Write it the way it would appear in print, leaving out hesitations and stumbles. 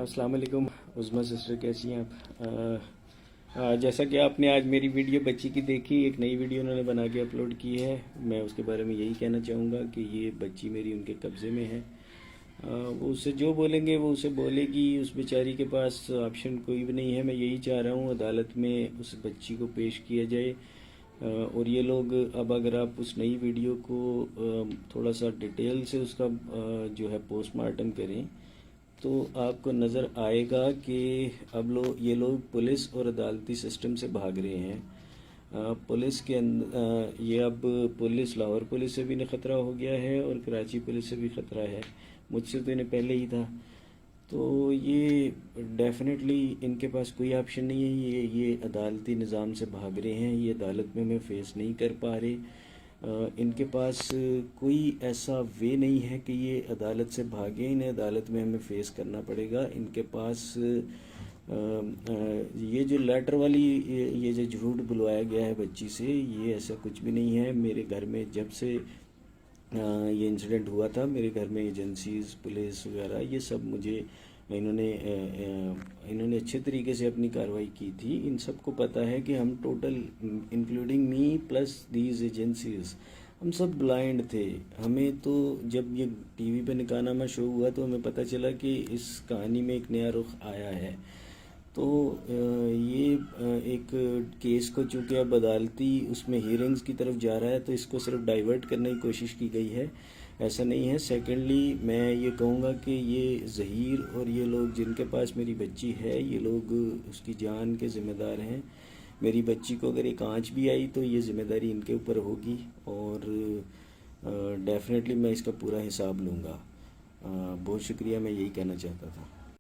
अस्सलाम वालेकुम उज़्मा सिस्टर, कैसी हैं आप। जैसा कि आपने आज मेरी वीडियो बच्ची की देखी, एक नई वीडियो उन्होंने बना के अपलोड की है। मैं उसके बारे में यही कहना चाहूँगा कि ये बच्ची मेरी उनके कब्ज़े में है। वो उससे जो बोलेंगे वो उसे बोलेगी। उस बेचारी के पास ऑप्शन कोई भी नहीं है। मैं यही चाह रहा हूँ अदालत में उस बच्ची को पेश किया जाए। और ये लोग अब अगर आप उस नई वीडियो को थोड़ा सा डिटेल से उसका जो है पोस्टमार्टम करें तो आपको नज़र आएगा कि अब ये लोग पुलिस और अदालती सिस्टम से भाग रहे हैं। पुलिस के अंदर ये अब पुलिस, लाहौर पुलिस से भी ख़तरा हो गया है और कराची पुलिस से भी ख़तरा है। मुझसे तो इन्हें पहले ही था। तो ये डेफिनेटली इनके पास कोई ऑप्शन नहीं है। ये अदालती निज़ाम से भाग रहे हैं। ये अदालत में हमें फेस नहीं कर पा रहे। इनके पास कोई ऐसा वे नहीं है कि ये अदालत से भागे। इन्हें अदालत में हमें फेस करना पड़ेगा। इनके पास ये जो लेटर वाली ये जो झूठ बुलवाया गया है बच्ची से, ये ऐसा कुछ भी नहीं है। मेरे घर में जब से ये इंसिडेंट हुआ था, मेरे घर में एजेंसीज़, पुलिस वगैरह ये सब मुझे इन्होंने अच्छे तरीके से अपनी कार्रवाई की थी। इन सबको पता है कि हम total, including me plus these agencies, हम सब ब्लाइंड थे। हमें तो जब ये टीवी पे निकाहनामा शो हुआ तो हमें पता चला कि इस कहानी में एक नया रुख आया है। तो ये एक केस को चूँकि अब अदालती उसमें हियरिंग्स की तरफ जा रहा है तो इसको सिर्फ डाइवर्ट करने की कोशिश की गई है, ऐसा नहीं है। सेकेंडली मैं ये कहूँगा कि ये ज़हीर और ये लोग जिनके पास मेरी बच्ची है, ये लोग उसकी जान के ज़िम्मेदार हैं। मेरी बच्ची को अगर एक आँच भी आई तो ये ज़िम्मेदारी इनके ऊपर होगी और डेफिनेटली मैं इसका पूरा हिसाब लूँगा। बहुत शुक्रिया, मैं यही कहना चाहता था।